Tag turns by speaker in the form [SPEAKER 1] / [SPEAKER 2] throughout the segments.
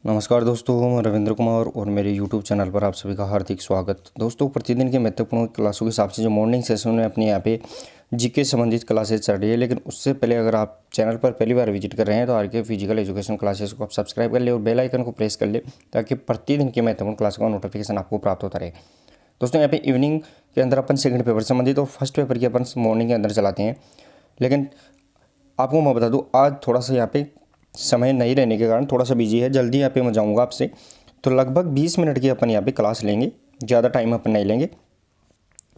[SPEAKER 1] नमस्कार दोस्तों, मैं रविंद्र कुमार और मेरे YouTube चैनल पर आप सभी का हार्दिक स्वागत। दोस्तों, प्रतिदिन के महत्वपूर्ण क्लासों के हिसाब से जो मॉर्निंग सेशन में अपने यहाँ पे जीके संबंधित क्लासेस चल रही है, लेकिन उससे पहले अगर आप चैनल पर पहली बार विजिट कर रहे हैं तो आर के फिजिकल एजुकेशन क्लासेस को आप सब्सक्राइब कर ले और बेल आइकन को प्रेस कर ले, ताकि प्रतिदिन के महत्वपूर्ण क्लास का नोटिफिकेशन आपको प्राप्त होता रहे। दोस्तों, यहाँ पे इवनिंग के अंदर अपन सेकंड पेपर से संबंधित और फर्स्ट पेपर की अपन मॉर्निंग के अंदर चलाते हैं, लेकिन आपको मैं बता दूं, आज थोड़ा सा यहाँ पे समय नहीं रहने के कारण थोड़ा सा बिजी है। जल्दी यहाँ पे मैं जाऊँगा आपसे, तो लगभग 20 मिनट की अपन यहाँ पे क्लास लेंगे, ज़्यादा टाइम अपन नहीं लेंगे।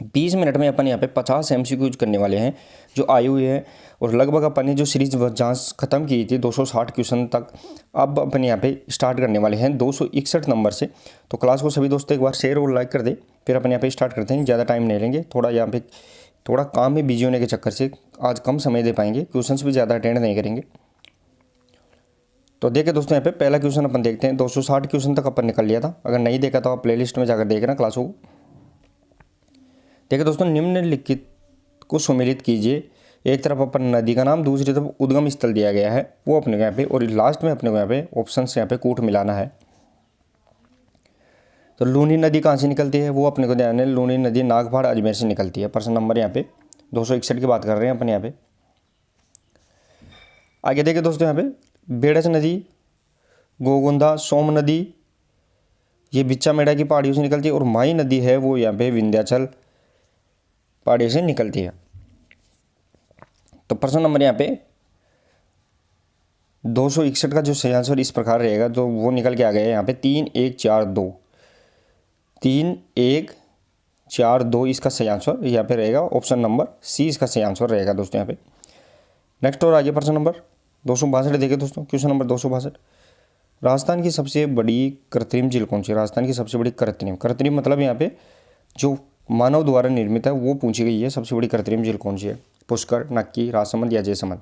[SPEAKER 1] 20 मिनट में अपन यहाँ पे 50 MCQ करने वाले हैं जो आए हुए हैं, और लगभग अपन ने जो सीरीज जांच खत्म की थी 260 क्वेश्चन तक, अब अपन यहाँ पे स्टार्ट करने वाले हैं 261 नंबर से। तो क्लास को सभी दोस्तों एक बार शेयर और लाइक कर दे, फिर अपन यहाँ पे स्टार्ट करते हैं। ज़्यादा टाइम नहीं लेंगे, थोड़ा यहाँ पे थोड़ा काम में बिजी होने के चक्कर से आज कम समय दे पाएंगे, क्वेश्चंस भी ज़्यादा अटेंड नहीं करेंगे। तो देखिए दोस्तों, यहाँ पे पहला क्वेश्चन अपन देखते हैं। 260 क्वेश्चन तक अपन निकल लिया था, अगर नहीं देखा तो आप प्लेलिस्ट में जाकर देखना क्लासों को। देखिए दोस्तों, निम्नलिखित को सुमेलित कीजिए। एक तरफ अपन नदी का नाम, दूसरी तरफ उद्गम स्थल दिया गया है, वो अपने को यहाँ पे, और लास्ट में अपने को यहाँ पे ऑप्शन से यहाँ पे कूट मिलाना है। तो लूनी नदी कहाँ से निकलती है, वो अपने को ध्यान है, लूनी नदी नागपाड़ अजमेर से निकलती है। प्रश्न नंबर यहाँ पे 261 की बात कर रहे हैं अपन यहाँ पे। आगे देखिए दोस्तों, यहाँ पे बेड़च नदी, गोगुंदा, सोम नदी, ये बिच्चा मेड़ा की पहाड़ियों से निकलती है, और माई नदी है वो यहाँ पे विंध्याचल पहाड़ियों से निकलती है। तो प्रश्न नंबर यहाँ पे 261 का जो सही आंसर इस प्रकार रहेगा, तो वो निकल के आ गया है यहाँ पे 3 1 4 2, 3 1 4 2 इसका सही आंसर यहाँ पे रहेगा। ऑप्शन नंबर सी इसका सही आंसर रहेगा दोस्तों यहाँ पे। नेक्स्ट और आगे प्रश्न नंबर 262 देखें दोस्तों। क्वेश्चन नंबर 262, राजस्थान की सबसे बड़ी कृत्रिम झील कौन सी है? राजस्थान की सबसे बड़ी कृत्रिम मतलब यहाँ पे जो मानव द्वारा निर्मित है वो पूछी गई है। सबसे बड़ी कृत्रिम झील कौन सी है? पुष्कर, नक्की, राजसमंद या जयसमंद?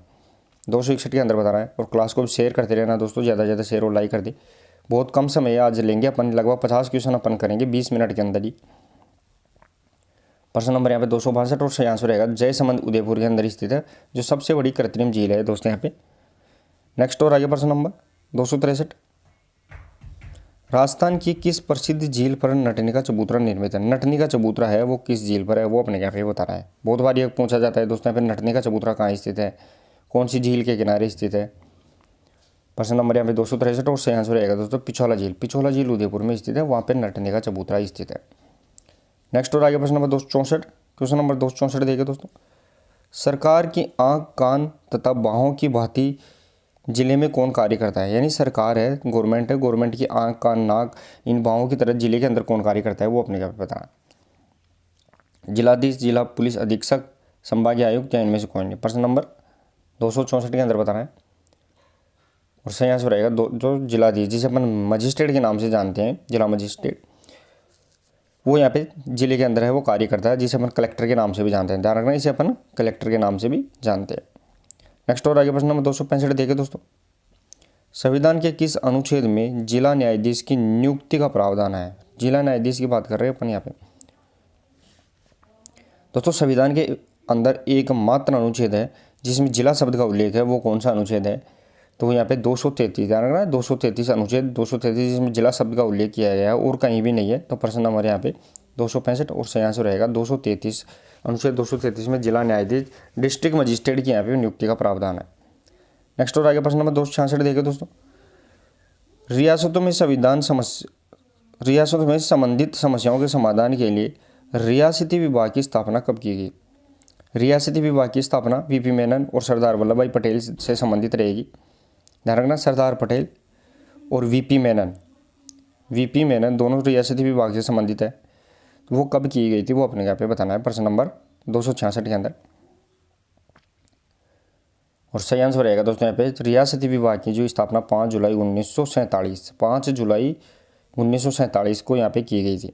[SPEAKER 1] 261 के अंदर बता रहा है। और क्लास को शेयर करते रहना दोस्तों, ज़्यादा से ज़्यादा शेयर और लाइक कर दे। बहुत कम समय है, आज लेंगे अपन, लगभग 50 क्वेश्चन अपन करेंगे 20 मिनट के अंदर ही। प्रश्न नंबर यहाँ पे 262 और सही आंसर रहेगा जयसमंद, उदयपुर के अंदर स्थित है, जो सबसे बड़ी कृत्रिम झील है दोस्तों यहाँ पे। नेक्स्ट और आगे प्रश्न नंबर 263, राजस्थान की किस प्रसिद्ध झील पर नटनी का चबूतरा निर्मित है? नटनी का चबूतरा है वो किस झील पर है, वो अपने यहाँ पे बता रहा है। बहुत बार ये पूछा जाता है दोस्तों यहाँ पे, नटनी का चबूतरा कहाँ स्थित है, कौन सी झील के किनारे स्थित है? प्रश्न नंबर यहाँ पे 263 और सही आंसर रहेगा दोस्तों पिछोला झील। पिछोला झील उदयपुर में स्थित है, वहाँ पे नटनी का चबूतरा स्थित है। नेक्स्ट और आगे प्रश्न नंबर 264। क्वेश्चन नंबर 264 देखिए दोस्तों, सरकार की आँख, कान तथा बाहों की भांति जिले में कौन कार्य करता है? यानी सरकार है, गवर्नमेंट की आँख, कान, नाक, इन बाहों की तरह जिले के अंदर कौन कार्य करता है, वो अपने क्या बताना। जिलाधीश, जिला पुलिस अधीक्षक, संभागीय आयुक्त या इनमें से कोई नहीं? प्रश्न नंबर 264 के अंदर बताना है, और सही आंसर रहेगा जो जिलाधीश, जिसे अपन मजिस्ट्रेट के नाम से जानते हैं, जिला मजिस्ट्रेट, वो यहाँ पे जिले के अंदर है वो कार्य करता है, जिसे अपन कलेक्टर के नाम से भी जानते हैं। ध्यान रखना, इसे अपन कलेक्टर के नाम से भी जानते हैं। नेक्स्ट और आगे प्रश्न नंबर 265 देखें दोस्तों, संविधान के किस अनुच्छेद में जिला न्यायाधीश की नियुक्ति का प्रावधान है? जिला न्यायाधीश की बात कर रहे हैं अपन यहाँ पे दोस्तों। संविधान के अंदर एकमात्र अनुच्छेद है जिसमें जिला शब्द का उल्लेख है, वो कौन सा अनुच्छेद है? तो यहाँ पे 233, ध्यान रखना है, 233 अनुच्छेद 233 जिसमें जिला शब्द का उल्लेख किया गया है और कहीं भी नहीं है। तो प्रश्न नंबर यहाँ पे 265 और सही आंसर रहेगा 233, अनुच्छेद 233 में जिला न्यायाधीश, डिस्ट्रिक्ट मजिस्ट्रेट की यहाँ पे नियुक्ति का प्रावधान है। नेक्स्ट और आगे प्रश्न नंबर 266 देखें दोस्तों, रियासतों में संबंधित समस्याओं के समाधान के लिए रियासती विभाग की स्थापना कब की गई? रियासती विभाग की स्थापना वीपी मेनन और सरदार वल्लभ भाई पटेल से संबंधित रहेगी। ध्यान रखना, सरदार पटेल और वीपी मेनन दोनों रियासती विभाग से संबंधित है। तो वो कब की गई थी, वो अपने यहाँ पे बताना है। प्रश्न नंबर 266 के अंदर, और सही आंसर रहेगा दोस्तों यहाँ पे रियासती विभाग की जो स्थापना 5 जुलाई 1947 को यहाँ पे की गई थी।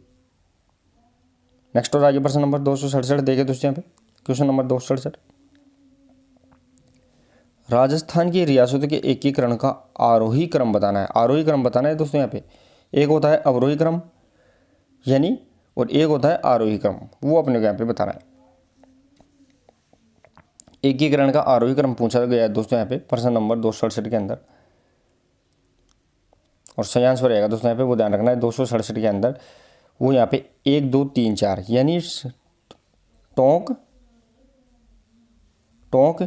[SPEAKER 1] नेक्स्ट और आगे प्रश्न नंबर 267 देखें दोस्तों यहाँ पे। क्वेश्चन नंबर 267, राजस्थान की रियासतों के एकीकरण का आरोही क्रम बताना है। आरोही क्रम बताना है दोस्तों यहाँ पे, एक होता है अवरोही क्रम यानी, और एक होता है आरोही क्रम, वो अपने को यहाँ पे बताना है। एकीकरण का आरोही क्रम पूछा गया है दोस्तों यहाँ पे प्रश्न नंबर 267 के अंदर। और सही आंसर रहेगा दोस्तों यहाँ पे, वो ध्यान रखना है 267 के अंदर वो यहाँ पे 1 2 3 4 यानी टोंक, टोंक,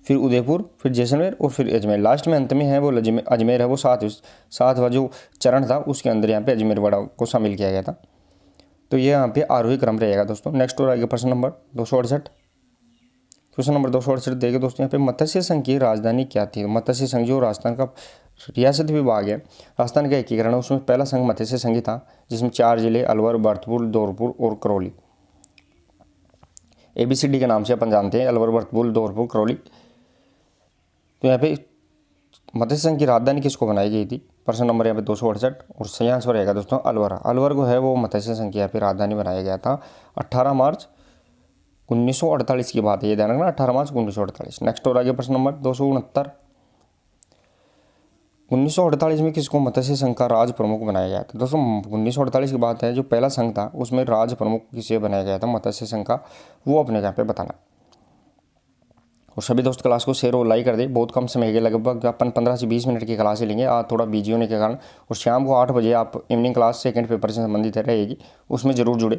[SPEAKER 1] फिर उदयपुर, फिर जैसलमेर और फिर अजमेर, लास्ट में अंत में है वो अजमेर है। वो सातवां जो चरण था उसके अंदर यहाँ पे अजमेर वाड़ा को शामिल किया गया था। तो ये यहाँ पे आरोही क्रम रहेगा दोस्तों। नेक्स्ट और आगे प्रश्न नंबर 268। क्वेश्चन नंबर 268 देखे दोस्तों यहाँ पे, मत्स्य संघ की राजधानी क्या थी? मत्स्य संघ जो राजस्थान का रियासत विभाग है, राजस्थान का एकीकरण है, उसमें पहला संघ मत्स्य संघ था जिसमें 4 जिले अलवर, भरतपुर, धौलपुर और करौली ABCD के नाम से अपन जानते हैं, अलवर, भरतपुर, धौलपुर, करौली। तो यहाँ पे मत्स्य संघ की राजधानी किसको बनाई गई थी? प्रश्न नंबर यहाँ पे 268 और सही आंसर रहेगा दोस्तों अलवर। अलवर को है वो मत्स्य संघ की यहाँ पे राजधानी बनाया गया था। 18 मार्च 1948 की बात है, ये ध्यान रखना, 18 मार्च 1948। नेक्स्ट और आगे प्रश्न नंबर 269। 1948 में किसको मत्स्य संघ का राज प्रमुख बनाया गया था? दोस्तों 1948 की बात है, जो पहला संघ था उसमें राज प्रमुख किसे बनाया गया था मत्स्य संघ का, वो अपने यहाँ पे बताना। और सभी दोस्त क्लास को शेयर और लाइक कर दे। बहुत कम समय के लगभग अपन 15 से 20 मिनट की क्लास लेंगे, आज थोड़ा बिजी होने के कारण। और शाम को 8 बजे आप इवनिंग क्लास सेकंड पेपर से संबंधित रहेगी, उसमें जरूर जुड़े।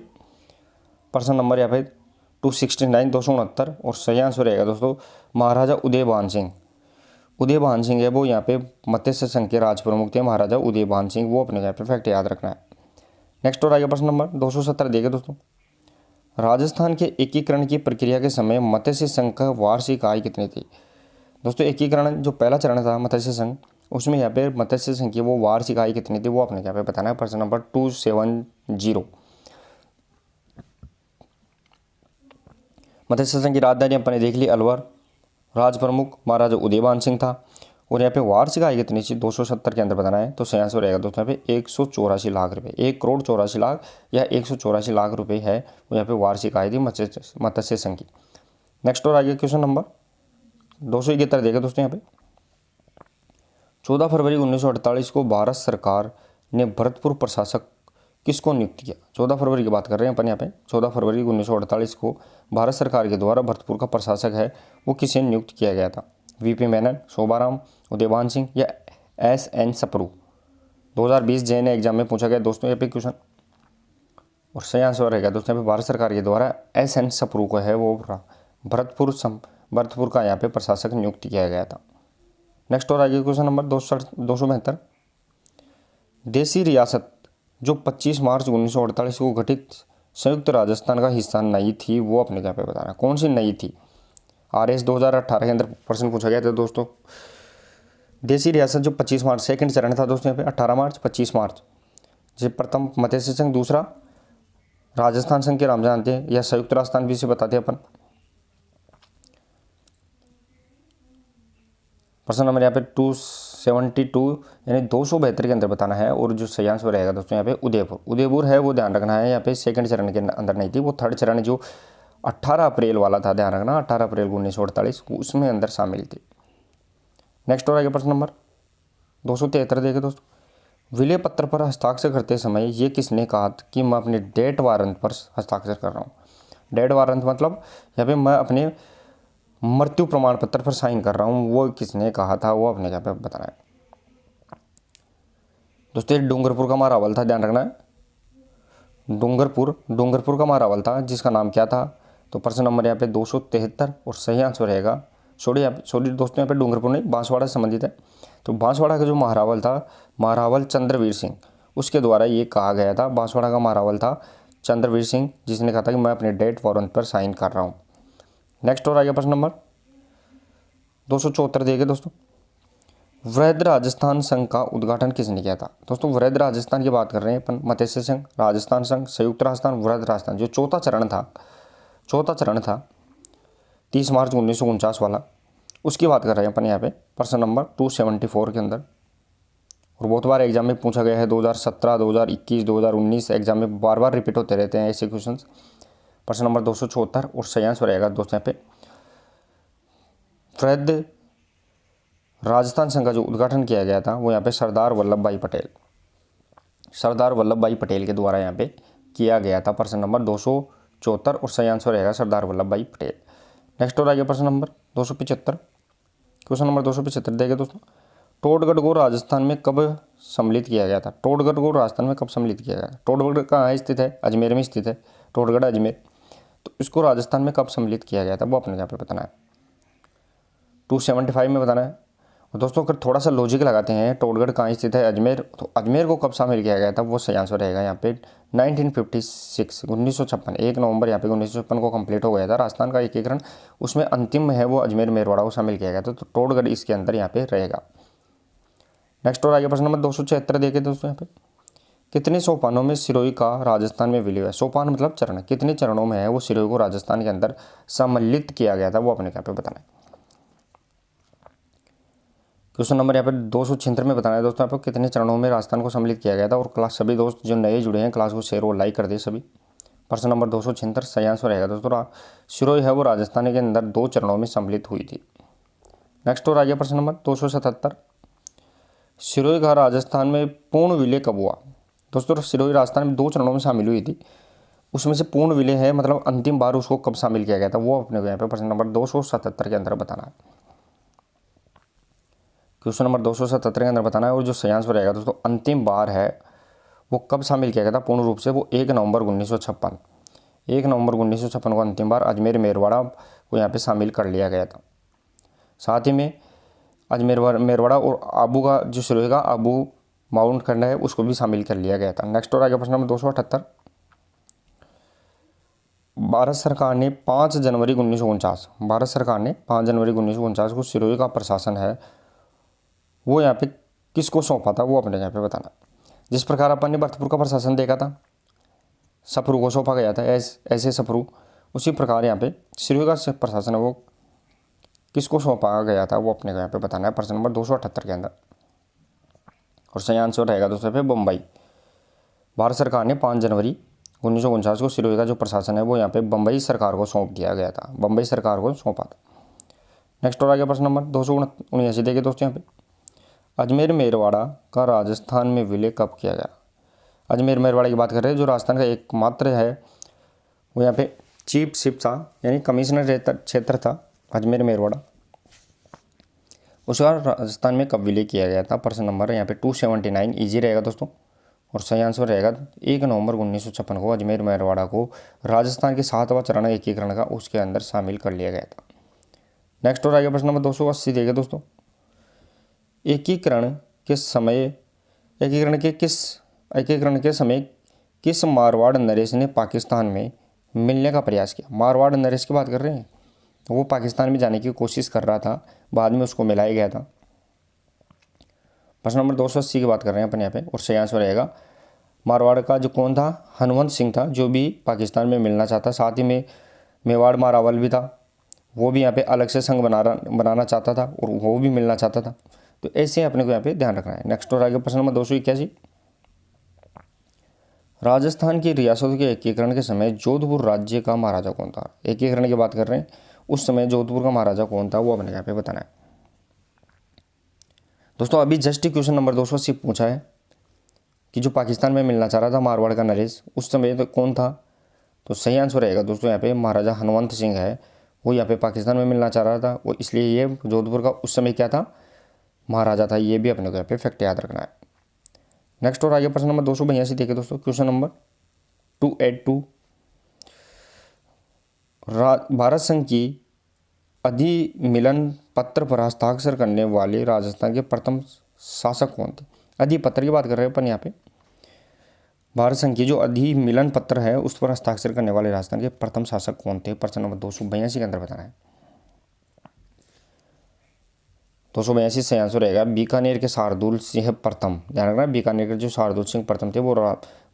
[SPEAKER 1] प्रश्न नंबर यहाँ पे 269 269 और सही आंसर रहेगा दोस्तों महाराजा उदयभान सिंह। उदयभान सिंह है वो यहाँ पे मत्स्य संघ के राज प्रमुख थे, महाराजा उदयभान सिंह, वो अपने यहाँ पे फैक्ट याद रखना है। नेक्स्ट और आगे प्रश्न नंबर 270 देखे दोस्तों, राजस्थान के एकीकरण की प्रक्रिया के समय मत्स्य संघ का वार्षिक आय कितनी थी? दोस्तों एकीकरण जो पहला चरण था मत्स्य संघ, उसमें यहाँ पे मत्स्य संघ की वो वार्षिक आय कितनी थी, वो अपने यहाँ पे बताना है। प्रश्न नंबर 270। मत्स्य संघ की राजधानी अपने देख ली अलवर, राज प्रमुख महाराजा उदयभान सिंह था। और यहाँ पे वार्षिक आय कितनी थी 270 के अंदर बताना है। तो सही आंसर रहेगा दोस्तों यहाँ पे 184 लाख रुपये, 1,84,00,000 या 184 लाख रुपये है वो यहाँ पे वार्षिक आय थी मत्स्य संघ की। नेक्स्ट और आगे क्वेश्चन नंबर 271 देगा दोस्तों यहाँ पे, 14 फरवरी 1948 को भारत सरकार ने भरतपुर प्रशासक किसको नियुक्त किया? 14 फरवरी की बात कर रहे हैं अपन यहाँ पे। 14 फरवरी 1948 को भारत सरकार के द्वारा भरतपुर का प्रशासक है वो किसे नियुक्त किया गया था? VP मेनन, शोभाराम, उदयभान सिंह या SN सप्रू? 2020 JNE एग्जाम में पूछा गया दोस्तों यहाँ पे क्वेश्चन। और सही आंसर रहेगा दोस्तों यहाँ पे भारत सरकार के द्वारा SN सप्रू को है वो भरतपुर का यहाँ पे प्रशासक नियुक्त किया गया था। नेक्स्ट और आगे क्वेश्चन नंबर 272। देसी रियासत जो 25 मार्च 1948 को गठित संयुक्त राजस्थान का हिस्सा नहीं थी, वो अपने यहाँ पे बताना कौन सी नहीं थी? RS 2018 के अंदर प्रश्न पूछा गया था दोस्तों। देसी रियासत जो 25 मार्च सेकंड चरण था दोस्तों यहाँ पे, 18 मार्च 25 मार्च, जो प्रथम मत्स्य संघ, दूसरा राजस्थान संघ के नाम जानते हैं या संयुक्त राजस्थान भी इसे बताते हैं अपन। प्रश्न नंबर यहाँ पे 272 यानी 272 के अंदर बताना है। और जो सही आंसर रहेगा दोस्तों यहाँ पे उदयपुर है वो ध्यान रखना है, यहाँ पे सेकंड चरण के अंदर नहीं थी, वो थर्ड चरण जो 18 अप्रैल वाला था, ध्यान रखना 18 अप्रैल 1948 उसमें अंदर शामिल थी। नेक्स्ट और आगे प्रश्न नंबर 273 देखे दोस्तों, विलय पत्र पर हस्ताक्षर करते समय ये किसने कहा कि मैं अपने डेट वारंट पर हस्ताक्षर कर रहा हूँ? डेट वारंट मतलब यहाँ पे मैं अपने मृत्यु प्रमाण पत्र पर साइन कर रहा हूँ, वो किसने कहा था, वो अपने यहाँ पे बताना है दोस्तों। डूंगरपुर का महारावल था, ध्यान रखना है। डूंगरपुर का महारावल था जिसका नाम क्या था? तो प्रश्न नंबर यहाँ पे 273 और सही आंसर रहेगा, सॉरी दोस्तों यहाँ पे डूंगरपुर नहीं, बांसवाड़ा से संबंधित है। तो बांसवाड़ा का जो महारावल था, महारावल चंद्रवीर सिंह, उसके द्वारा ये कहा गया था। बांसवाड़ा का महारावल था चंद्रवीर सिंह, जिसने कहा था कि मैं अपने डेट वारंट पर साइन कर रहा हूँ। नेक्स्ट और आगे प्रश्न नंबर 274 देखे दोस्तों, वृहद राजस्थान संघ का उद्घाटन किसने किया था? दोस्तों वृहद राजस्थान की बात कर रहे हैं अपन, मत्स्य संघ, राजस्थान संघ, संयुक्त राजस्थान, वृहद राजस्थान, जो चौथा चरण था 30 मार्च 1949 वाला, उसकी बात कर रहे हैं अपन यहाँ पे। प्रश्न नंबर 274 के अंदर, और बहुत बार एग्जाम में पूछा गया है 2017, 2021, 2019 एग्जाम में बार बार रिपीट होते रहते हैं ऐसे क्वेश्चन। प्रश्न नंबर 274 और सही आंसर रहेगा दोस्तों यहाँ पे वृहद राजस्थान संघ का जो उद्घाटन किया गया था वो यहाँ पे सरदार वल्लभ भाई पटेल के द्वारा यहाँ पे किया गया था। प्रश्न नंबर 274 और सही आंसर रहेगा सरदार वल्लभ भाई पटेल। नेक्स्ट और आगे प्रश्न नंबर 275, क्वेश्चन नंबर 275 देखे दोस्तों, टोडगढ़ को राजस्थान में कब सम्मिलित किया गया था? टोडगढ़ को राजस्थान में कब सम्मिलित किया गया? टोडगढ़ कहाँ स्थित है? अजमेर में स्थित है, टोडगढ़ अजमेर। तो इसको राजस्थान में कब सम्मिलित किया गया था वो अपने यहाँ पे बताना है। 275 में बताना है। और दोस्तों अगर थोड़ा सा लॉजिक लगाते हैं, टोडगढ़ कहाँ स्थित है? अजमेर, तो अजमेर को कब शामिल किया गया था? वो सही आंसर रहेगा यहाँ पे 1956, 1956। 1 नवंबर यहाँ पे 1956 को कंप्लीट हो गया था राजस्थान का एकीकरण। उसमें अंतिम है वो अजमेर मेरवाड़ा को शामिल किया गया था। तो टोडगढ़ इसके अंदर यहाँ पे रहेगा। नेक्स्ट और आगे प्रश्न नंबर 276 देखे दोस्तों। यहाँ पे कितने सोपानों में सिरोही का राजस्थान में विलय है? सोपान मतलब चरण, कितने चरणों में है वो सिरोही को राजस्थान के अंदर सम्मिलित किया गया था वो अपने यहाँ पे बताना है। क्वेश्चन नंबर यहाँ पे 276 में बताना है दोस्तों आपको कितने चरणों में राजस्थान को सम्मिलित किया गया था। और क्लास सभी दोस्त जो नए जुड़े हैं क्लास को शेयर और लाइक कर दिए सभी। प्रश्न नंबर 276 सही आंसर रहेगा दोस्तों सिरोही है वो राजस्थान के अंदर 2 चरणों में सम्मिलित हुई थी। नेक्स्ट और आगे प्रश्न नंबर 277 सिरोही का राजस्थान में पूर्ण विलय कब हुआ? दोस्तों सिरोही राजस्थान में 2 चरणों में शामिल हुई थी, उसमें से पूर्ण विलय है मतलब अंतिम बार उसको कब शामिल किया गया था वो अपने को यहाँ पे प्रश्न नंबर 277 के अंदर बताना है। क्वेश्चन नंबर 277 के अंदर बताना है। और जो सही आंसर रहेगा दोस्तों अंतिम बार है वो कब शामिल किया गया था पूर्ण रूप से? वो 1 नवंबर 1956। 1 नवंबर 1956 को अंतिम बार अजमेर मेरवाड़ा को यहाँ पे शामिल कर लिया गया था। साथ ही में अजमेर मेरवाड़ा और आबू का जो सिरोही का आबू माउंट खंड है उसको भी शामिल कर लिया गया था। नेक्स्ट और आगे प्रश्न नंबर 278 भारत सरकार ने 5 जनवरी 1949 भारत सरकार ने 5 जनवरी 1949 को सिरोही का प्रशासन है वो यहाँ पे किसको सौंपा था वो अपने यहाँ पे बताना। जिस प्रकार अपन ने भरतपुर का प्रशासन देखा था सफरू को सौंपा गया था ऐसे सफरू, उसी प्रकार यहाँ पे सिरोही का प्रशासन है वो किसको सौंपा गया था वो अपने को यहाँ पे बताना है प्रश्न नंबर 278 के अंदर। और सही आंसर रहेगा दोस्तों पे बम्बई। भारत सरकार ने 5 जनवरी 1949 को सिरोही का जो प्रशासन है वो यहाँ पे बम्बई सरकार को सौंप दिया गया था, बम्बई सरकार को सौंपा था। नेक्स्ट और आगे प्रश्न नंबर 279 देखिए दोस्तों यहाँ पे अजमेर मेरवाड़ा का राजस्थान में विलय कब किया गया? अजमेर मेरवाड़ा की बात कर रहे हैं जो राजस्थान का एकमात्र है वो यहाँ पे चीफ शिप था यानी कमिश्नर क्षेत्र था अजमेर मेरवाड़ा, उसका राजस्थान में कब विलय किया गया था? प्रश्न नंबर यहाँ पे 279 इजी रहेगा दोस्तों। और सही आंसर रहेगा 1 नवंबर 1956 को अजमेर मेरवाड़ा को राजस्थान के 7वां चरण एकीकरण का उसके अंदर शामिल कर लिया गया था। नेक्स्ट और आगे प्रश्न नंबर 280 देखिए दोस्तों एकीकरण के समय किस मारवाड़ नरेश ने पाकिस्तान में मिलने का प्रयास किया? मारवाड़ नरेश की बात कर रहे हैं, वो पाकिस्तान में जाने की कोशिश कर रहा था, बाद में उसको मिलाया गया था। प्रश्न नंबर 280 की बात कर रहे हैं अपन यहाँ पे। और सही आंसर रहेगा मारवाड़ का जो कौन था? हनुमंत सिंह था जो भी पाकिस्तान में मिलना चाहता। साथ ही में मेवाड़ मारावल भी था, वो भी यहाँ पे अलग से संघ बनाना चाहता था और वो भी मिलना चाहता था। तो ऐसे अपने को यहाँ पे ध्यान रखना है। नेक्स्ट और आगे प्रश्न नंबर 281 राजस्थान की रियासतों के एकीकरण के समय जोधपुर राज्य का महाराजा कौन था? एकीकरण की बात कर रहे हैं, उस समय जोधपुर का महाराजा कौन था वो अपने यहाँ पे बताना है। दोस्तों अभी जस्ट क्वेश्चन नंबर 280 पूछा है कि जो पाकिस्तान में मिलना चाह रहा था मारवाड़ का नरेश उस समय तो कौन था? तो सही आंसर रहेगा दोस्तों यहाँ पे महाराजा हनुमंत सिंह है, वो यहाँ पे पाकिस्तान में मिलना चाह रहा था, वो इसलिए ये जोधपुर का उस समय क्या था? महाराजा था। ये भी अपने को यहाँ पे फैक्ट याद रखना है। नेक्स्ट और आगे प्रश्न नंबर 282 देखिए दोस्तों क्वेश्चन नंबर 282 भारत संघ की अधिमिलन पत्र पर हस्ताक्षर करने वाले राजस्थान के प्रथम शासक कौन थे? अधिपत्र की बात कर रहे हैं अपन यहाँ पे। भारत संघ की जो अधिमिलन पत्र है उस पर हस्ताक्षर करने वाले राजस्थान के प्रथम शासक कौन थे? प्रश्न नंबर 282 के अंदर बताना है। 282 से आंसर रहेगा बीकानेर के शार्दुल सिंह प्रथम। ध्यान रखना बीकानेर के जो शार्दुल सिंह प्रथम थे वो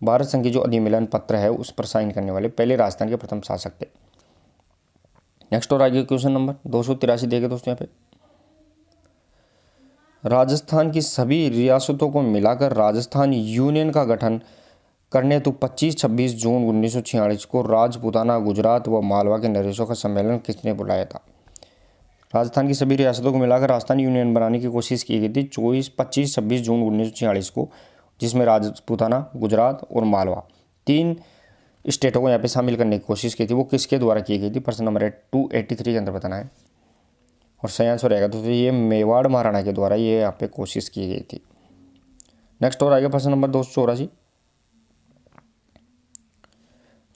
[SPEAKER 1] भारत संघ की जो अधिमिलन पत्र है उस पर साइन करने वाले पहले राजस्थान के प्रथम शासक थे। नेक्स्ट और आगे क्वेश्चन नंबर 283 देखे दोस्तों यहाँ पे राजस्थान की सभी रियासतों को मिलाकर राजस्थान यूनियन का गठन करने तो 25-26 जून 1946 को राजपूताना गुजरात व मालवा के नरेशों का सम्मेलन किसने बुलाया था? राजस्थान की सभी रियासतों को मिलाकर राजस्थान यूनियन बनाने की कोशिश की गई थी 25-26 जून 1946 को, जिसमें राजपूताना गुजरात और मालवा 3 स्टेटों को यहाँ पे शामिल करने की कोशिश की थी। वो किसके द्वारा की गई थी? प्रश्न नंबर 283 के अंदर बताना है। और सही आंसर रहेगा दोस्तों ये मेवाड़ महाराणा के द्वारा ये यहाँ पे कोशिश की गई थी। नेक्स्ट और आगे प्रश्न नंबर 284,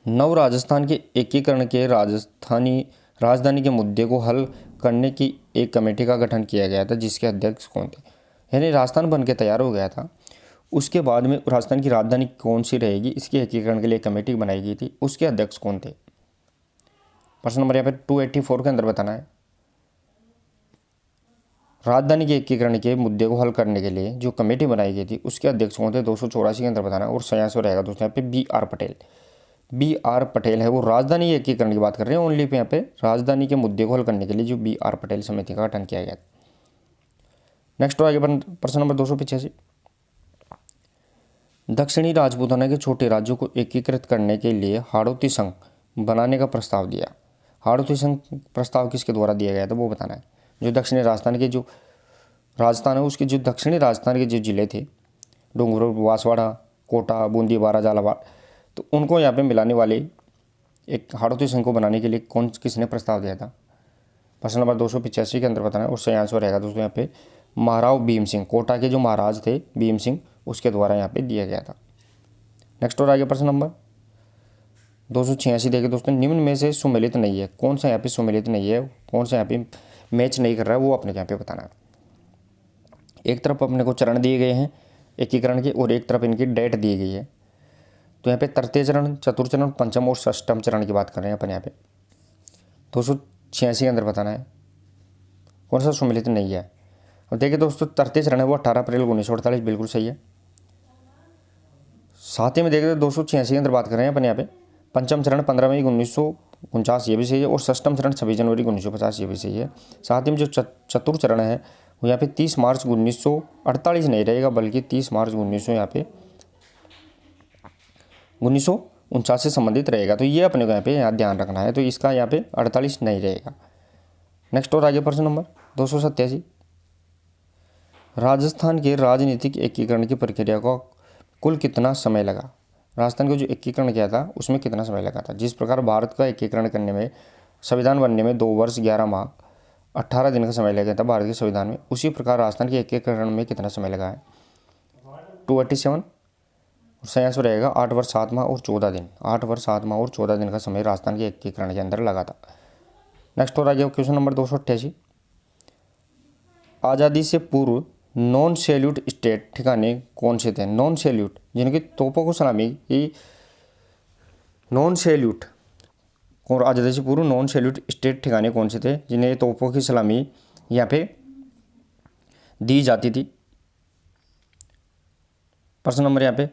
[SPEAKER 1] नव राजस्थान के एकीकरण के राजधानी के मुद्दे को हल करने की एक कमेटी का गठन किया गया था, जिसके अध्यक्ष कौन थे। यानी राजस्थान बन के तैयार हो गया था, उसके बाद में राजस्थान की राजधानी कौन सी रहेगी, इसके एकीकरण के लिए कमेटी बनाई गई थी, उसके अध्यक्ष कौन थे। प्रश्न नंबर यहाँ पे 284 के अंदर बताना है, राजधानी के एकीकरण के मुद्दे को हल करने के लिए जो कमेटी बनाई गई थी उसके अध्यक्ष कौन थे, 284 के अंदर बताना है। और सही आंसर रहेगा दोस्तों यहाँ पे B.R. पटेल। B.R. पटेल है वो राजधानी एकीकरण की बात कर रहे हैं ओनली पे, यहाँ पे राजधानी के मुद्दे को हल करने के लिए जो B.R. पटेल समिति का गठन किया गया। नेक्स्ट आगे प्रश्न नंबर 285, दक्षिणी राजपूताना के छोटे राज्यों को एकीकृत करने के लिए हाड़ौती संघ बनाने का प्रस्ताव दिया। हाड़ौती संघ प्रस्ताव किसके द्वारा दिया गया था वो बताना है। जो दक्षिणी राजस्थान के जो राजस्थान है उसके जो दक्षिणी राजस्थान के जो जिले थे, डूंगरपुर, बांसवाड़ा, कोटा, बूंदी, बारा, झालावाड़, तो उनको यहाँ पे मिलाने वाले एक हाड़ौती संघ को बनाने के लिए किसने प्रस्ताव दिया था। प्रश्न नंबर 285 के अंदर बताना है। और सही आंसर रहेगा दोस्तों यहाँ पे महाराव भीम सिंह, कोटा के जो महाराज थे भीम सिंह, उसके द्वारा यहाँ पे दिया गया था। नेक्स्ट और आगे प्रश्न नंबर 286 देखिए दोस्तों, निम्न में से सुमेलित नहीं है, कौन सा यहाँ पे सुमेलित नहीं है, कौन सा यहाँ पे मैच नहीं कर रहा है, वो अपने यहाँ पे बताना है। एक तरफ अपने को चरण दिए गए हैं एकीकरण के और एक तरफ इनकी डेट दी गई है। तो यहाँ पे तृतीय चरण, चतुर्थ चरण, पंचम और षष्ठम चरण की बात कर रहे हैं अपन यहाँ पे। 286 के अंदर बताना है कौन सा सुमेलित नहीं है। अब देखिए दोस्तों तृतीय चरण है वो 18 अप्रैल 1948, बिल्कुल सही है। साथ ही में देखिए 286 के अंदर बात कर रहे हैं अपन यहाँ पे, पंचम चरण 15 मई 1949, ये भी सही है। और षष्ठम चरण 26 जनवरी 1950, ये भी सही है। साथ ही में जो चतुर्थ चरण है वो यहाँ पे 30 मार्च 1948 नहीं रहेगा, बल्कि 30 मार्च 1949 से संबंधित रहेगा। तो ये अपने को यहाँ पे ध्यान रखना है, तो इसका यहाँ पे 48 नहीं रहेगा। नेक्स्ट और आगे प्रश्न नंबर 287, राजस्थान के राजनीतिक एकीकरण की प्रक्रिया को कुल कितना समय लगा। राजस्थान को जो एकीकरण किया था उसमें कितना समय लगा था। जिस प्रकार भारत का एकीकरण करने में, संविधान बनने में 2 वर्ष 11 माह 18 दिन का समय लगा था भारत के संविधान में, उसी प्रकार राजस्थान के एकीकरण में कितना समय लगा है। 287 सही आंसर रहेगा 8 वर्ष 7 माह और 14 दिन। 8 वर्ष 7 माह और 14 दिन का समय राजस्थान के एकीकरण के अंदर लगा था। नेक्स्ट और आगे क्वेश्चन नंबर 288, आज़ादी से पूर्व नॉन सैल्यूट स्टेट ठिकाने कौन से थे। नॉन सैल्यूट जिनकी तोपों को सलामी की, नॉन सैल्यूट और आज़ादी से पूर्व नॉन सैल्यूट स्टेट ठिकाने कौन से थे जिन्हें तोपों की सलामी यहाँ पे दी जाती थी। प्रश्न नंबर यहाँ पे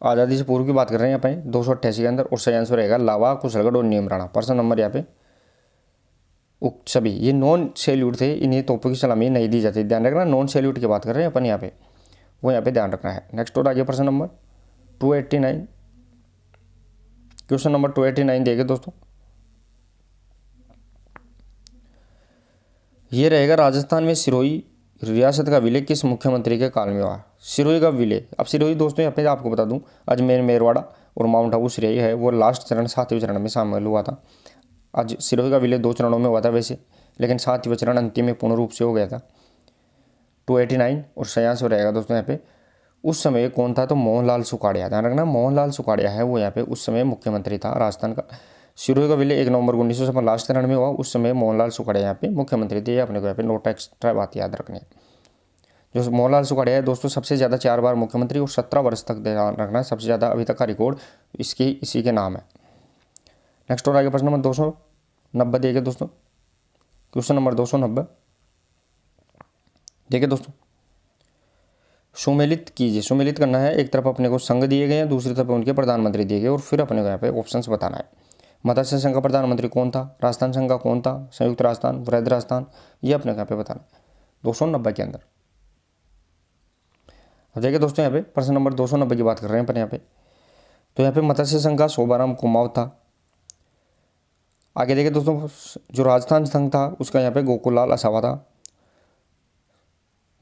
[SPEAKER 1] आज़ादी से पूर्व की बात कर रहे हैं यहाँ पे 288 के अंदर, और सही आंसर रहेगा लावा, कुशलगढ़ और नीमराणा। प्रश्न नंबर यहाँ पे उक्त सभी ये नॉन सैल्यूट थे, इन्हें तोपों की सलामी नहीं दी जाती। ध्यान रखना नॉन सैल्यूट की बात कर रहे हैं अपन यहाँ पे, वो यहाँ पे ध्यान रखना है। नेक्स्ट और आगे प्रश्न नंबर 289, क्वेश्चन नंबर 289 देखिए दोस्तों, ये रहेगा राजस्थान में सिरोही रियासत का विलय किस मुख्यमंत्री के काल में हुआ। सिरोही का विलय, अब सिरोही दोस्तों यहाँ पे आपको बता दूं अजमेर, मेरवाड़ा और माउंट आबू सिरोही है वो लास्ट चरण 7वें चरण में शामिल हुआ था। आज सिरोही का विलय 2 चरणों में हुआ था वैसे, लेकिन 7वां चरण अंतिम में पूर्ण रूप से हो गया था। 289 और सही आंसर रहेगा दोस्तों यहाँ पे उस समय कौन था, तो मोहनलाल सुखाड़िया। ध्यान रखना मोहनलाल सुखाड़िया है वो यहाँ पे उस समय मुख्यमंत्री था राजस्थान का। सिरोही का विलय 1 नवंबर 1956 लास्ट चरण में हुआ, उस समय मोहनलाल सुखाड़िया यहाँ पे मुख्यमंत्री थे। अपने को यहाँ पे नोट एक्स्ट्रा बात याद रखनी है। जो मोहनलाल सुखाड़िया है दोस्तों सबसे ज़्यादा 4 बार मुख्यमंत्री और 17 वर्ष तक ध्यान रखना है, सबसे ज़्यादा अभी तक का रिकॉर्ड इसी के नाम है। नेक्स्ट और आगे प्रश्न नंबर 290 देखिए दोस्तों, क्वेश्चन नंबर 290 देखिए दोस्तों, सुमेलित कीजिए। सुमेलित करना है, एक तरफ अपने को संघ दिए गए हैं, दूसरी तरफ उनके प्रधानमंत्री दिए गए, और फिर अपने को यहाँ पे ऑप्शंस बताना है। मत्स्य संघ का प्रधानमंत्री कौन था, राजस्थान संघ का कौन था, संयुक्त राजस्थान, वृहद राजस्थान, ये अपने को यहाँ पे बताना है 290 के अंदर। अब देखिए दोस्तों यहाँ पे प्रश्न नंबर 290 की बात कर रहे हैं अपन यहाँ पे, तो यहाँ पे मत्स्य संघ का शोभाराम कुमाऊं था। आगे देखिए दोस्तों जो राजस्थान संघ था उसका यहाँ पे गोकुललाल असावा था।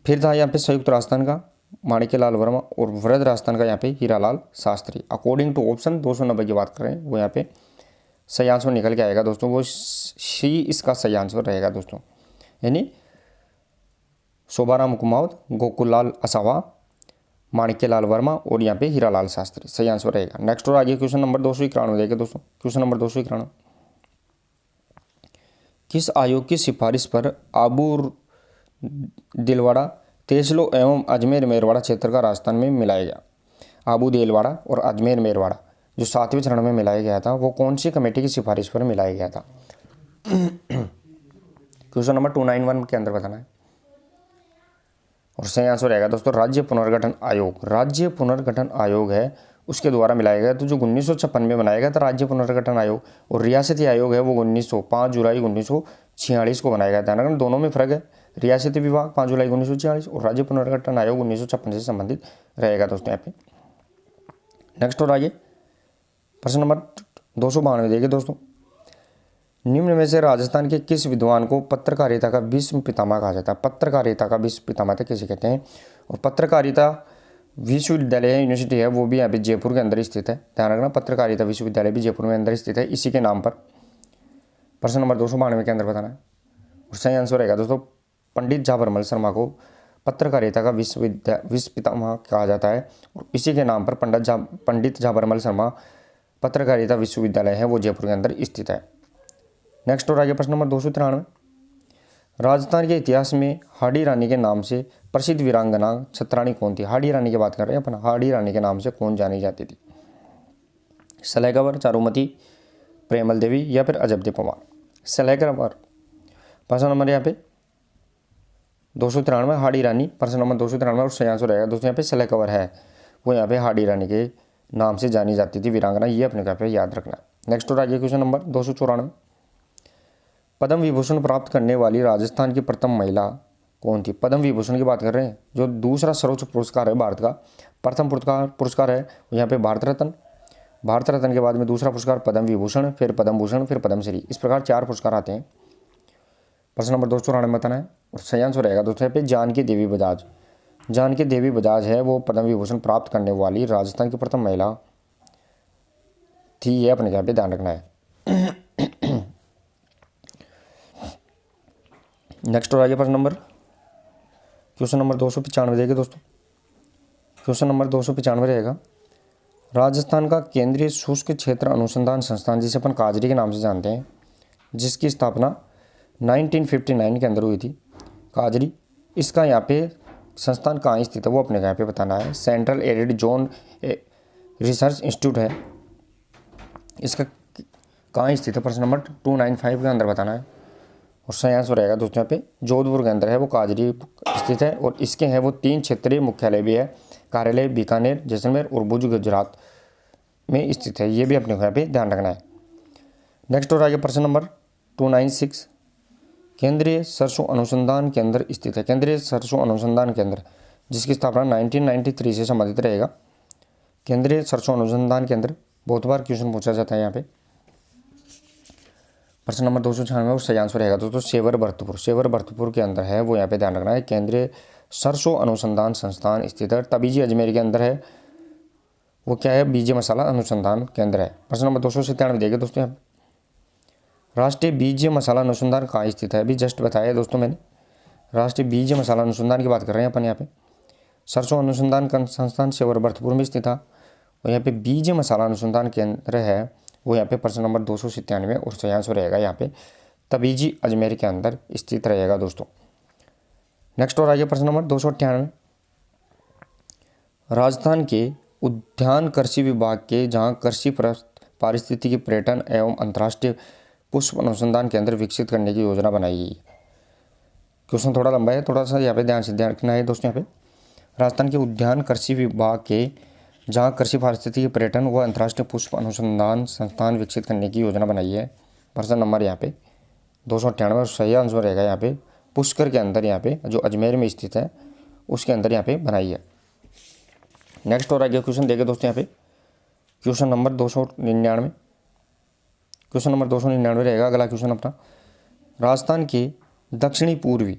[SPEAKER 1] फिर था यहाँ पे संयुक्त राजस्थान का माणिक्यलाल वर्मा, और वृहद राजस्थान का यहाँ पे Hiralal Shastri. According to option 290 की बात कर रहे हैं वो यहाँ पे सही आंसर निकल के आएगा दोस्तों, वो सी इसका सही आंसर रहेगा दोस्तों। यानी शोभाराम कुमावत, गोकुललाल असावा, माणिक्यलाल वर्मा और यहाँ पे हीरालाल शास्त्री सही आंसर रहेगा। नेक्स्ट और आगे क्वेश्चन नंबर 291 देखिए दोस्तों। क्वेश्चन नंबर 291, किस आयोग की सिफारिश पर आबू दिलवाड़ा, तेसलो एवं अजमेर मेरवाड़ा क्षेत्र का राजस्थान में मिलाया गया? आबू दिलवाड़ा और अजमेर मेरवाड़ा जो 7वें चरण में मिलाया गया था, वो कौन सी कमेटी की सिफारिश पर मिलाया गया था? क्वेश्चन नंबर 291 के अंदर बताना है और सही आंसर रहेगा दोस्तों राज्य पुनर्गठन आयोग। राज्य पुनर्गठन आयोग है उसके द्वारा मिलाया गया। तो जो 1956 में बनाया गया था राज्य पुनर्गठन आयोग, और रियासती आयोग है वो 5 जुलाई 1946 को बनाया गया था। ना दोनों में फर्क है, रियासती विभाग 5 जुलाई 1946 और राज्य पुनर्गठन आयोग 1956 से संबंधित रहेगा दोस्तों यहाँ पे। नेक्स्ट और आगे प्रश्न नंबर 292 देखिए दोस्तों। निम्न में से राजस्थान के किस विद्वान को पत्रकारिता का विश्व पितामह कहा जाता है? पत्रकारिता का विश्व पितामह किसे कहते हैं? और पत्रकारिता विश्वविद्यालय यूनिवर्सिटी है वो भी यहाँ पे जयपुर के अंदर स्थित है। ध्यान रखना, पत्रकारिता विश्वविद्यालय भी जयपुर में अंदर स्थित है, इसी के नाम पर। प्रश्न नंबर 292 के अंदर बताना है और सही आंसर रहेगा दोस्तों पंडित झाबरमल शर्मा को पत्रकारिता का विश्व पितामह कहा जाता है और इसी के नाम पर पंडित झाबरमल शर्मा पत्रकारिता विश्वविद्यालय है वो जयपुर के अंदर स्थित है। नेक्स्ट और आगे प्रश्न नंबर 293, राजस्थान के इतिहास में हाड़ी रानी के नाम से प्रसिद्ध वीरांगना छत्राणी कौन थी? हाड़ी रानी की बात कर रहे हैं अपन। हाड़ी रानी के नाम से कौन जानी जाती थी? सलेगवर, चारुमती, प्रेमल देवी या फिर अजबदे पवार? सलेगवर प्रश्न नंबर यहाँ पे 293 हाड़ी रानी, प्रश्न नंबर 293 और सही आंसर रहेगा दोस्तों यहाँ पे सलेगवर है वो यहाँ पे हाड़ी रानी के नाम से जानी जाती थी वीरांगना, ये अपने यहाँ पे याद रखना है। नेक्स्ट और आगे क्वेश्चन नंबर 294, पद्म विभूषण प्राप्त करने वाली राजस्थान की प्रथम महिला कौन थी? पद्म विभूषण की बात कर रहे हैं, जो दूसरा सर्वोच्च पुरस्कार है भारत का। प्रथम पुरस्कार है यहाँ पे भारत रत्न, भारत रत्न के बाद में दूसरा पुरस्कार पद्म विभूषण, फिर पद्म भूषण, फिर पद्मश्री, इस प्रकार 4 पुरस्कार आते हैं। प्रश्न नंबर 294 बताना है और सही आंसर रहेगा दोस्तों यहाँ पे जानकी देवी बजाज। जानकी देवी बजाज है वो पद्म विभूषण प्राप्त करने वाली राजस्थान की प्रथम महिला थी, ये अपने यहाँ पे ध्यान रखना है। नेक्स्ट और आगे प्रश्न नंबर क्वेश्चन नंबर 295 देखिए दोस्तों। क्वेश्चन नंबर 295 रहेगा, राजस्थान का केंद्रीय शुष्क क्षेत्र अनुसंधान संस्थान जिसे अपन काजरी के नाम से जानते हैं, जिसकी स्थापना 1959 के अंदर हुई थी, काजरी, इसका यहाँ पे संस्थान कहाँ स्थित है वो अपने यहाँ पे बताना है। Central arid zone research institute है, इसका कहाँ स्थित है? प्रश्न नंबर 295 के अंदर बताना है और सही आंसर रहेगा दोस्तों यहाँ पे जोधपुर के अंदर है वो काजरी स्थित है और इसके हैं वो 3 क्षेत्रीय मुख्यालय भी है, कार्यालय बीकानेर, जैसलमेर और भुज गुजरात में स्थित है, ये भी अपने को यहाँ पे ध्यान रखना है। नेक्स्ट और आगे प्रश्न नंबर 296, केंद्रीय सरसों अनुसंधान केंद्र स्थित है। केंद्रीय सरसों अनुसंधान केंद्र जिसकी स्थापना 1993 से संबंधित रहेगा। केंद्रीय सरसों अनुसंधान केंद्र बहुत बार क्वेश्चन पूछा जाता है यहाँ पे। प्रश्न नंबर 296 और सही आंसर रहेगा दोस्तों सेवर भरतपुर। सेवर भरतपुर के अंदर है वो यहाँ पे ध्यान रखना है। केंद्रीय सरसों अनुसंधान संस्थान स्थित है। तबीजी अजमेर के अंदर है वो क्या है? बीज मसाला अनुसंधान केंद्र है। प्रश्न नंबर 297 देखिए दोस्तों यहाँ राष्ट्रीय बीज मसाला अनुसंधान कहाँ स्थित है? अभी जस्ट बताया दोस्तों मैंने, राष्ट्रीय बीज मसाला अनुसंधान की बात कर रहे हैं अपन यहाँ पे। सरसों अनुसंधान संस्थान सेवर भरतपुर में स्थित था और यहाँ पे बीज मसाला अनुसंधान केंद्र है वो यहाँ पे प्रश्न नंबर 297 और सही आंसर रहेगा यहाँ पे तबीजी अजमेर के अंदर स्थित रहेगा दोस्तों। नेक्स्ट और आगे प्रश्न नंबर 298, राजस्थान के उद्यान कृषि विभाग के जहाँ कृषि पारिस्थितिकी पर्यटन एवं अंतर्राष्ट्रीय पुष्प अनुसंधान केंद्र विकसित करने की योजना बनाई गई। क्वेश्चन थोड़ा लंबा है, थोड़ा सा यहाँ पे ध्यान रखना है दोस्तों। यहाँ पे राजस्थान के उद्यान कृषि विभाग के जहाँ कृषि पारिस्थितिकी पर्यटन व अंतर्राष्ट्रीय पुष्प अनुसंधान संस्थान विकसित करने की योजना बनाई है। प्रश्न नंबर यहाँ पे 298 और सही आंसर रहेगा यहाँ पे पुष्कर के अंदर, यहाँ पे जो अजमेर में स्थित है उसके अंदर यहाँ पे बनाई है। नेक्स्ट और आगे क्वेश्चन देखे दोस्तों यहाँ पे क्वेश्चन नंबर 299। क्वेश्चन नंबर 299 रहेगा अगला क्वेश्चन अपना, राजस्थान के दक्षिणी पूर्वी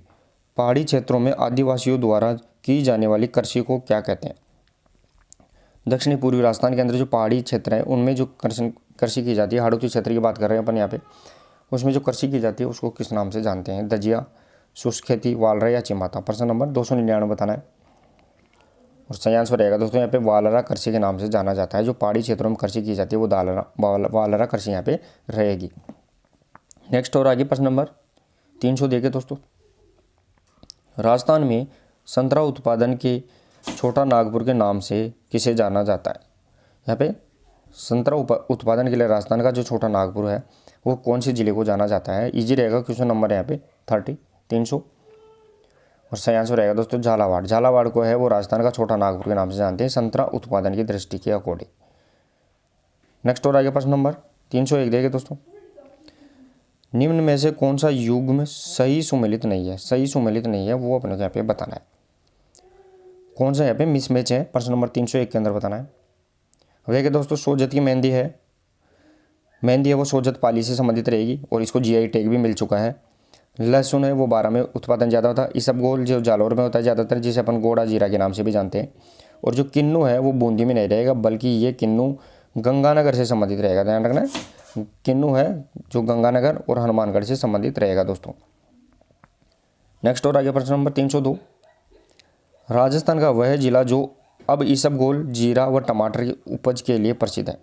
[SPEAKER 1] पहाड़ी क्षेत्रों में आदिवासियों द्वारा की जाने वाली कृषि को क्या कहते हैं? दक्षिणी पूर्वी राजस्थान के अंदर जो पहाड़ी क्षेत्र है उनमें जो कृषि की जाती है, हाड़ौती क्षेत्र की बात कर रहे हैं अपन यहाँ पे, उसमें जो कृषि की जाती है उसको किस नाम से जानते हैं? दजिया, शुष्क खेती, वालरा या चिमाता। प्रश्न नंबर 299 बताना है और सही आंसर रहेगा दोस्तों यहाँ पे वालरा कृषि के नाम से जाना जाता है। जो पहाड़ी क्षेत्रों में कृषि की जाती है वो वालरा कृषि यहाँ पे रहेगी। नेक्स्ट और आगे प्रश्न नंबर 300 देखे दोस्तों। राजस्थान में संतरा उत्पादन के छोटा नागपुर के नाम से किसे जाना जाता है? यहाँ पे संतरा उत्पादन के लिए राजस्थान का जो छोटा नागपुर है वो कौन से जिले को जाना जाता है? इजी रहेगा क्वेश्चन नंबर यहाँ पे 300 और सही आंसर रहेगा दोस्तों झालावाड़। झालावाड़ को है वो राजस्थान का छोटा नागपुर के नाम से जानते हैं संतरा उत्पादन की दृष्टि के अकॉर्डिंग। नेक्स्ट और आगे प्रश्न नंबर 301 देखे दोस्तों। निम्न में से कौन सा युग्म सही सुमेलित नहीं है? सही सुमेलित नहीं है वो अपने को यहाँ पे बताना है। कौन सा यहाँ पे मिसमैच है? प्रश्न नंबर 301 के अंदर बताना है। अब देखिए दोस्तों सोजत की मेहंदी है वो सोजत पाली से संबंधित रहेगी और इसको जीआई टैग भी मिल चुका है। लहसुन है वो 12 में उत्पादन ज़्यादा होता है। इसबगोल जो जालौर में होता है ज़्यादातर, जिसे अपन गोड़ा जीरा के नाम से भी जानते हैं। और जो किन्नू है वो बूंदी में नहीं रहेगा बल्कि ये किन्नू गंगानगर से संबंधित रहेगा। ध्यान रखना है किन्नू है जो गंगानगर और हनुमानगढ़ से संबंधित रहेगा दोस्तों। नेक्स्ट और आगे प्रश्न नंबर 302। राजस्थान का वह जिला जो अब इसबगोल जीरा व टमाटर की उपज के लिए प्रसिद्ध है?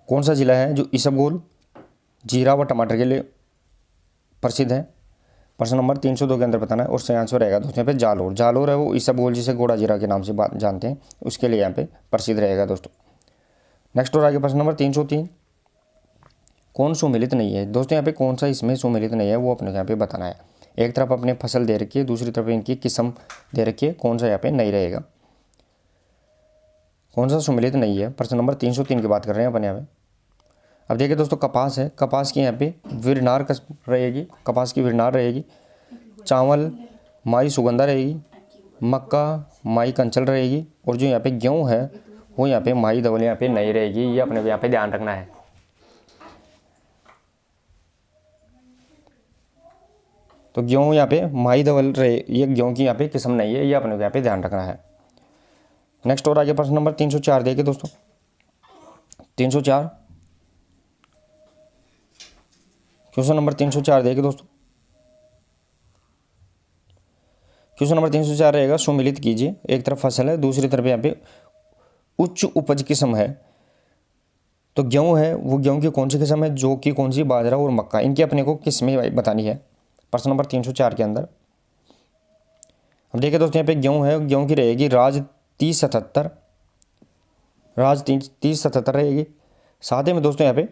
[SPEAKER 1] कौन सा जिला है जो इसबगोल जीरा व टमाटर के लिए प्रसिद्ध है? प्रश्न नंबर 302 के अंदर बताना है और सही आंसर रहेगा दोस्तों यहाँ पे जालोर। जालोर है वो इसबगोल जिसे गोड़ा जीरा के नाम से जानते हैं उसके लिए यहाँ पे प्रसिद्ध रहेगा दोस्तों। नेक्स्ट और आगे प्रश्न नंबर 303। कौन सुमेलित नहीं है? दोस्तों यहाँ पे कौन सा इसमें सुमेलित नहीं है वो अपने यहाँ पे बताना है। एक तरफ अपने फसल दे रखी है, दूसरी तरफ इनकी किस्म दे रखी है, कौन सा यहाँ पे नहीं रहेगा? कौन सा सुमेलित नहीं है? प्रश्न नंबर 303 की बात कर रहे हैं अपन यहाँ पे। अब देखिए दोस्तों कपास है, कपास की यहाँ पे विरनार रहेगी, कपास की विरनार रहेगी। चावल माई सुगंधा रहेगी, मक्का माई कंचल रहेगी और जो यहाँ पे गेहूँ है वो यहाँ पे माई धवल यहाँ पे नहीं रहेगी। ये अपने को यहाँ पे ध्यान रखना है। तो गेहूँ यहाँ पे माई धवल रहे, ये गेहूँ की यहाँ पे किस्म नहीं है, ये अपने को यहाँ पे ध्यान रखना है। नेक्स्ट और आगे प्रश्न नंबर 304 देखिए दोस्तों। 304 क्वेश्चन नंबर 304 देखिए दोस्तों। क्वेश्चन नंबर 304 रहेगा सुमिलित कीजिए। एक तरफ फसल है, दूसरी तरफ यहाँ पे उच्च उपज किस्म है। तो गेहूँ है वो गेहूँ की कौन सी किस्म है? जो कि कौन सी बाजरा और मक्का, इनकी अपने को किस्में बतानी है प्रश्न नंबर 304 के अंदर। अब देखिए दोस्तों यहाँ पे गेहूँ है, गेहूँ की रहेगी राज 3077, राज 3077 रहेगी। साथ ही में दोस्तों यहाँ पे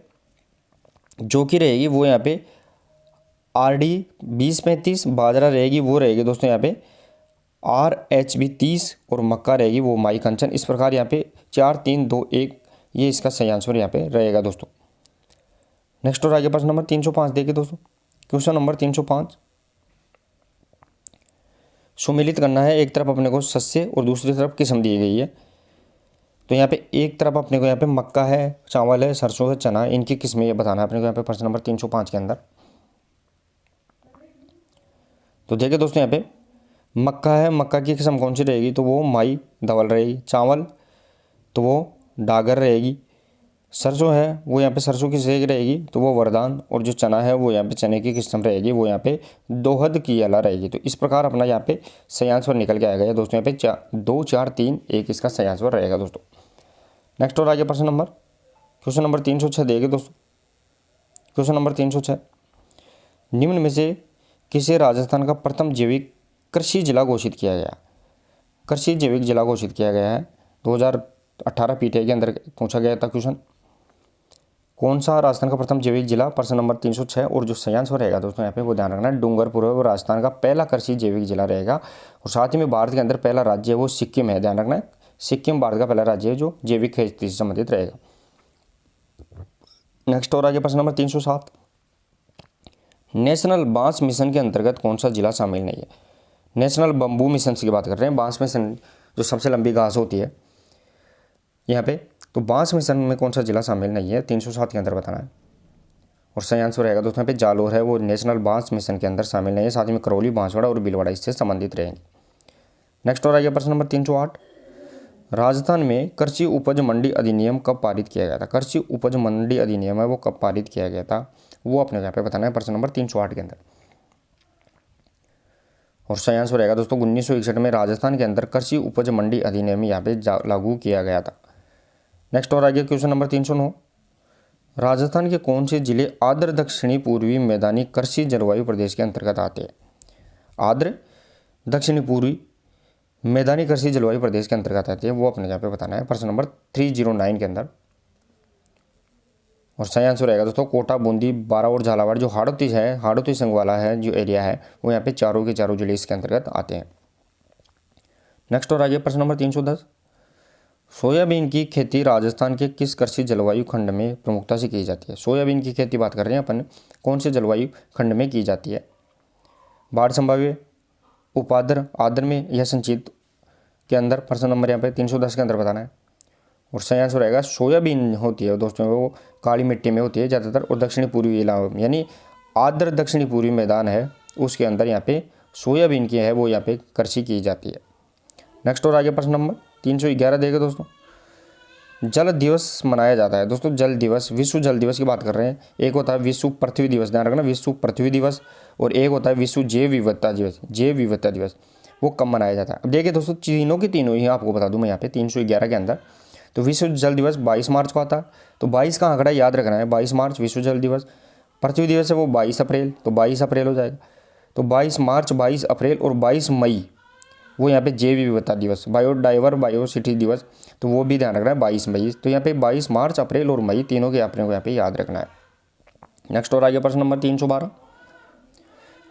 [SPEAKER 1] जो कि रहेगी वो यहाँ पे RD 2035, बाजरा रहेगी वो रहेगी दोस्तों यहाँ पे RHB 30 और मक्का रहेगी वो माई कंचन। इस प्रकार यहाँ पे 4 3 2 1 ये इसका सही आंसर यहाँ पे रहेगा दोस्तों। नेक्स्ट और आगे प्रश्न नंबर 305 देखिए दोस्तों। क्वेश्चन नंबर 305 सुमेलित करना है। एक तरफ अपने को सस्य और दूसरी तरफ किस्म दी गई है। तो यहाँ पे एक तरफ अपने को यहाँ पे मक्का है, चावल है, सरसों है, चना है, इनकी किस्में ये बताना है अपने को यहाँ पे प्रश्न नंबर 305 के अंदर। तो देखिए दोस्तों यहाँ पे मक्का है, मक्का की किस्म कौन सी रहेगी? तो वो माई धवल रहेगी। चावल तो वो डागर रहेगी। सरसों है वो यहाँ पे सरसों की सेक रहेगी तो वो वरदान। और जो चना है वो यहाँ पे चने की किस्म रहेगी वो यहाँ पे दोहद की अला रहेगी। तो इस प्रकार अपना यहाँ पे सही आंसर निकल के आएगा दोस्तों। यहाँ पे 2 4 3 1 इसका सही आंसर रहेगा दोस्तों। नेक्स्ट और आगे प्रश्न नंबर क्वेश्चन नंबर 306 देंगे दोस्तों। क्वेश्चन नंबर 306 निम्न में से किसे राजस्थान का प्रथम जैविक कृषि जिला घोषित किया गया? कृषि जैविक जिला घोषित किया गया है 2018 PTI के अंदर पूछा गया था क्वेश्चन। कौन सा राजस्थान का प्रथम जैविक जिला? प्रश्न नंबर 306 और जो सही आंसर रहेगा दोस्तों यहाँ पे वो ध्यान रखना है डूंगरपुर है वो राजस्थान का पहला कृषि जैविक जिला रहेगा। और साथ ही में भारत के अंदर पहला राज्य है वो सिक्किम है। ध्यान रखना है सिक्किम भारत का पहला राज्य है जो जैविक खेती से संबंधित रहेगा। नेक्स्ट और आगे प्रश्न नंबर 307 नेशनल बांस मिशन के अंतर्गत कौन सा जिला शामिल नहीं है? नेशनल बम्बू मिशन की बात कर रहे हैं। बांस मिशन जो सबसे लंबी घास होती है यहाँ पे, तो बांस मिशन में कौन सा जिला शामिल नहीं है? 307 के अंदर बताना है। और सही आंसर रहेगा दोस्तों यहाँ पे जालोर है वो नेशनल बांस मिशन के अंदर शामिल नहीं है। साथ ही में करौली, बांसवाड़ा और भीलवाड़ा इससे संबंधित रहेंगे। नेक्स्ट और आगे प्रश्न नंबर 308 राजस्थान में कृषि उपज मंडी अधिनियम कब पारित किया गया था? कृषि उपज मंडी अधिनियम है वो कब पारित किया गया था वो अपने यहाँ पे बताना है प्रश्न नंबर 308 के अंदर। और सही आंसर रहेगा दोस्तों 1961 में राजस्थान के अंदर कृषि उपज मंडी अधिनियम यहाँ पे लागू किया गया था। नेक्स्ट और आगे क्वेश्चन नंबर 309, राजस्थान के कौन से जिले आर्द्र दक्षिणी पूर्वी मैदानी कृषि जलवायु प्रदेश के अंतर्गत आते हैं? आर्द्र दक्षिणी पूर्वी मैदानी कृषि जलवायु प्रदेश के अंतर्गत आती है, वो अपने यहाँ पे बताना है प्रश्न नंबर 309 के अंदर। और सही आंसर रहेगा दोस्तों कोटा, बूंदी, बारा और झालावाड़। जो हाड़ौती संघ वाला है जो एरिया है वो यहाँ पे चारों के चारों जिले इसके अंतर्गत आते हैं। नेक्स्ट और आगे प्रश्न नंबर 310, सोयाबीन की खेती राजस्थान के किस कृषि जलवायु खंड में प्रमुखता से की जाती है? सोयाबीन की खेती बात कर रहे हैं अपन, कौन से जलवायु खंड में की जाती है? बाढ़ संभाव्य, उपाद्र, आर्द्र में या संचित के अंदर? प्रश्न नंबर यहाँ पे 310 के अंदर बताना है। और सही आंसर रहेगा सोयाबीन होती है दोस्तों वो काली मिट्टी में होती है ज़्यादातर, और दक्षिणी पूर्वी इलाकों में यानी आर्द्र दक्षिणी पूर्वी मैदान है उसके अंदर यहाँ पे सोयाबीन की है वो यहाँ पे कृषि की जाती है। नेक्स्ट और आगे प्रश्न नंबर 311 देगा दोस्तों, जल दिवस मनाया जाता है। दोस्तों जल दिवस, विश्व जल दिवस की बात कर रहे हैं। एक होता है विश्व पृथ्वी दिवस, ध्यान रखना, विश्व पृथ्वी दिवस, और एक होता है विश्व जैव विविधता दिवस। जैव विविधता दिवस वो कब मनाया जाता है? अब देखिए दोस्तों तीनों की तीनों ही आपको बता दूं मैं यहाँ पे 311 के अंदर। तो विश्व जल दिवस 22 मार्च को आता है, तो 22 का आंकड़ा याद रखना है, 22 मार्च विश्व जल दिवस। पृथ्वी दिवस है वो 22 अप्रैल, तो 22 अप्रैल हो जाएगा। तो 22 मार्च, 22 अप्रैल और 22 मई वो यहाँ पे जैव विविधता दिवस, बायोसिटी दिवस, तो वो भी ध्यान रखना है 22 मई। तो यहाँ पे 22 मार्च, अप्रैल और मई तीनों के अपने को यहाँ पे याद रखना है। नेक्स्ट और आगे प्रश्न नंबर 312,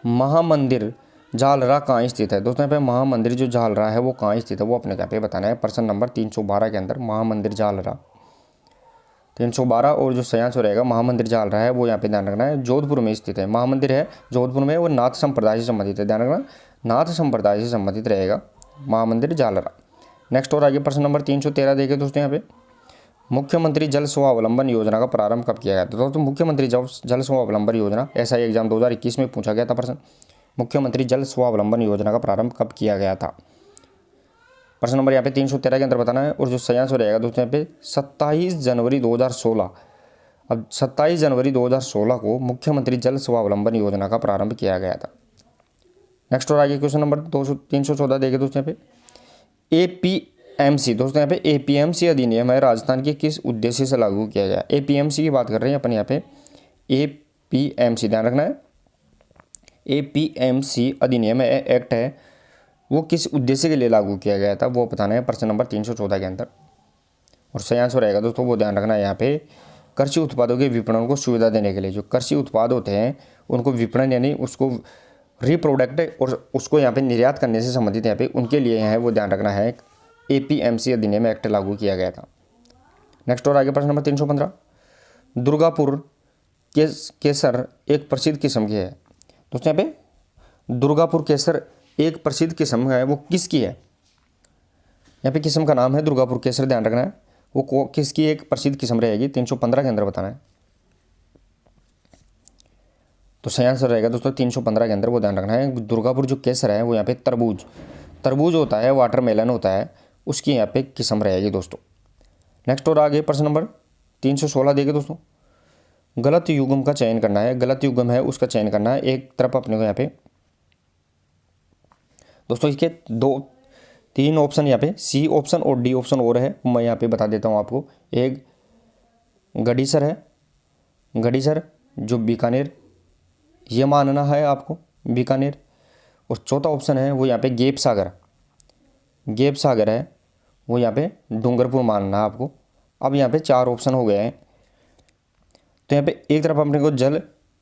[SPEAKER 1] महामंदिर झालरा कहाँ स्थित है? दोस्तों यहाँ पे महामंदिर जो झालरा है वो कहाँ स्थित है वो अपने यहाँ पे बताना है प्रश्न नंबर 312 के अंदर। महामंदिर झालरा 312, और जो सही आंसर रहेगा महामंदिर झालरा है वो यहाँ पे ध्यान रखना है जोधपुर में स्थित है। महामंदिर है जोधपुर में, वो नाथ संप्रदाय से संबंधित है, ध्यान रखना नाथ संप्रदाय से संबंधित रहेगा महामंदिर झालरा। नेक्स्ट और आगे प्रश्न नंबर 313 देखे दोस्तों, यहाँ पे मुख्यमंत्री जल स्वावलंबन योजना का प्रारंभ कब किया गया था? दोस्तों मुख्यमंत्री जल स्वावलंबन योजना SI एग्जाम 2021 में पूछा गया था प्रश्न, मुख्यमंत्री जल स्वावलंबन योजना का प्रारंभ कब किया गया था? प्रश्न नंबर यहाँ पे 313 के अंदर बताना है। और जो सही आंसर रहेगा दोस्तों यहाँ पे 27 जनवरी 2016। अब 27 जनवरी 2016 को मुख्यमंत्री जल स्वावलंबन योजना का प्रारंभ किया गया था। नेक्स्ट और आगे क्वेश्चन नंबर 314 देखे दोस्तों यहाँ पे APMC। दोस्तों यहाँ पे APMC अधिनियम है राजस्थान के किस उद्देश्य से लागू किया गया? APMC की बात कर रहे हैं अपन यहाँ पे, APMC ध्यान रखना है। APMC अधिनियम है, एक्ट है, वो किस उद्देश्य के लिए लागू किया गया था वो बताना है प्रश्न नंबर 314 के अंदर। और सही आंसर रहेगा दोस्तों वो ध्यान रखना है यहाँ पे कृषि उत्पादों के विपणन को सुविधा देने के लिए। जो कृषि उत्पाद होते हैं उनको विपणन यानी उसको रिप्रोडक्ट और उसको यहाँ पे निर्यात करने से संबंधित यहाँ पे उनके लिए है वो ध्यान रखना है APMC अधिनियम एक्ट लागू किया गया था। नेक्स्ट और आगे प्रश्न नंबर 315, दुर्गापुर केसर एक प्रसिद्ध किस्म की है। दोस्तों यहाँ पे दुर्गापुर केसर एक प्रसिद्ध किस्म है, वो किसकी है? यहाँ पे किस्म का नाम है दुर्गापुर केसर, ध्यान रखना है वो किसकी एक प्रसिद्ध किस्म रहेगी 315 के अंदर बताना है। तो सही आंसर रहेगा दोस्तों 315 के अंदर वो ध्यान रखना है दुर्गापुर जो केसर है वो यहाँ पे तरबूज होता है, वाटरमेलन होता है, उसकी यहाँ पे किस्म रहेगी दोस्तों। नेक्स्ट और आगे प्रश्न नंबर 316 देखिए दोस्तों, गलत युग्म का चयन करना है, गलत युग्म है उसका चयन करना है। एक तरफ अपने को यहाँ पे दोस्तों इसके 3 ऑप्शन यहाँ पे C ऑप्शन और D ऑप्शन और है, मैं यहाँ पे बता देता हूँ आपको। एक गडीसर है, गडीसर जो बीकानेर, ये मानना है आपको बीकानेर। और चौथा ऑप्शन है वो यहाँ पे गेप सागर है वो यहाँ पे डूंगरपुर मानना है आपको। अब यहाँ पे 4 ऑप्शन हो गए हैं, तो यहाँ पे एक तरफ अपने को जल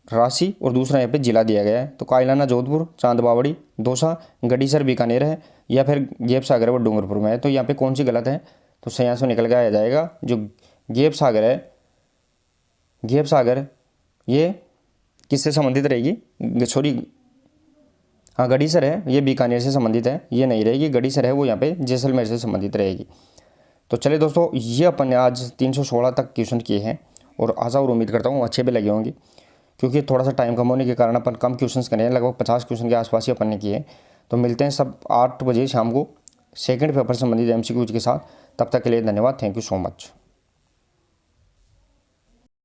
[SPEAKER 1] राशि और दूसरा यहाँ पे जिला दिया गया है। तो कायलाना जोधपुर, चांदबावड़ी, दौसा, गडीसर बीकानेर है, या फिर गेप सागर वो डूंगरपुर में है। तो यहाँ पे कौन सी गलत है? तो सही आंसर निकल के आ जाएगा जो गेप सागर है, गेप सागर ये किससे संबंधित रहेगी? सॉरी हाँ गडीसर है, ये बीकानेर से संबंधित है, ये नहीं रहेगी। गडीसर है वो यहाँ पे जैसलमेर से संबंधित रहेगी। तो चलिए दोस्तों ये अपन ने आज 316 तक क्वेश्चन किए हैं और आशा और उम्मीद करता हूँ अच्छे भी लगे होंगे, क्योंकि थोड़ा सा टाइम कम होने के कारण अपन कम क्वेश्चंस करें, लगभग 50 क्वेश्चन के आसपास ही अपन ने किए। तो मिलते हैं सब 8 बजे शाम को सेकंड पेपर से संबंधित MCQs के साथ। तब तक के लिए धन्यवाद, थैंक यू सो मच।